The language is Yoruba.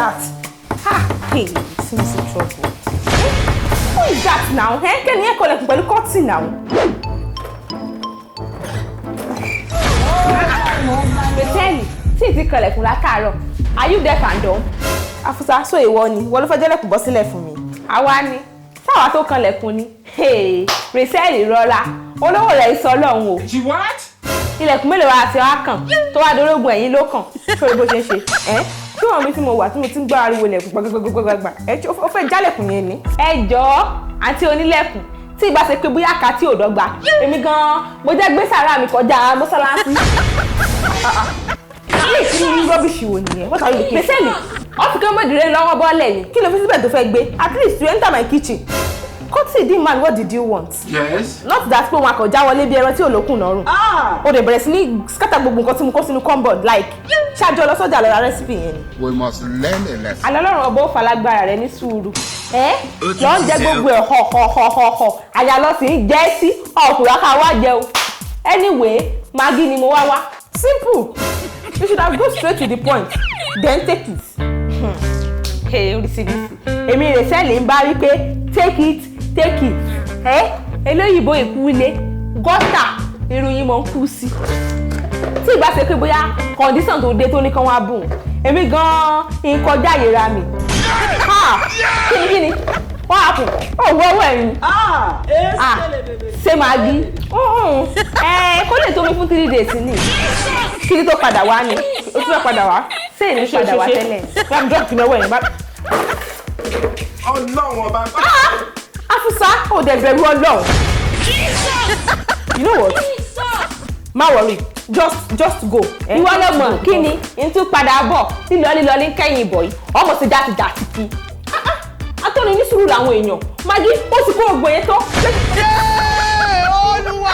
that? Hey, seems in trouble. Who is that now? Can you call it curtain now? Beteni, see ti kolekun látàárọ̀. Are you deaf and dumb? Afusa, so ìwọ ni. Wọ́n ló fẹ́ jẹ́lẹ̀kùn bọ́ sílẹ̀ fún mi. Àwa ni. Sáwa tó kanlẹ̀kùn ni. Hey, Rachael rọra. Olówó rẹ̀ sọ lọ́hùn o. She what? Ilẹ̀kùn mélòó wa àti wá kàn tó wá dorógun ẹ̀yìn ló kàn. Sórí bó ṣe ń ṣe. Tí wọ́n mi tí mo wà tí mo ti ń gbọ́ ariwo ilẹ̀kùn gbàgbàgbàgbà. Ó fẹ́ jálẹ̀kùn yẹn ni. Ẹ jọ̀ọ́, àǹtí onílẹ̀kùn. Tí ìbá ṣe pé bóyá ká tí ò dọ́gba. Èmi gan-an mo jẹ́ gbé sàrà mi kọjá mọ́sálásí. Kí ni rubbish wo nìyẹn? What are you looking for? Bẹ́sẹ̀lì, ọ́fíkẹ́ mọ́dìrẹ́ lọ́wọ́ bọ́ọ̀lẹ̀ ni. Kí ló fi síbẹ̀ tó fẹ́ gbé? At least you enter my kitchen. Kọ́tì dín man, what did you want? Yes. Not that pé wọn akọ̀já wọlé bí ẹran tí ò lókùn lọ́rùn. O dẹ̀ bẹ̀rẹ̀ sí ní scatter gbogbo nǹkan tí mo kó sínú cupboard like ṣáájú ọlọ́sọ́jà lọ́ra recipe yẹn ni. We must learn a lesson. Àlọ́ lọ́rùn ọba ó falágbára rẹ̀ ní sùúrù. Lọ́ ń jẹ́ gbogbo ẹ̀ họ̀. Àyà lọ sí ń jẹ́ sí ọkùnrin ká wá jẹ o. Anyway, Maggi ni mo wá wá. Simple. You should have go straight to the point. Then take it. Hey, oríṣiríṣi. Èmi Rachael ń bá rí pé take it. Eléyìíbó ìkú ilé gọ́tà ìròyìn mọ̀ ń kú sí. Tí ìgbà ṣe pé bóyá condition tó dé tó ní kán wá bùn. Èmi gan-an ń kọjá ìyẹra mi. Kíni? Wọ́n á kù. Ó wọ́ ọwọ́ ẹ̀yìn. Ṣé Maggi? Kó lè tó mi fún 3 days ni. Kí ni tó padà wá ni? Ó tún fẹ́ padà wá. Ṣé èmi padà wá tẹ́lẹ̀? Wọ́n á drop kí lọ́wọ́ ẹ̀yìn bá. Ọlọ́run ọba. Afusa, ó dẹ̀ bẹ̀rù Ọlọ́run. You know what? Má worry, just go. Ìwọ ló mọ̀ kí ni n tún padà bọ̀ tí lọ́lí kẹ́yìn ìbọ̀ yìí. Ọmọ ti jáde kí. Atọ́ni ní sùúrù làwọn èèyàn. Maggi, ó ti kó ògbó yẹn tó. Olúwa!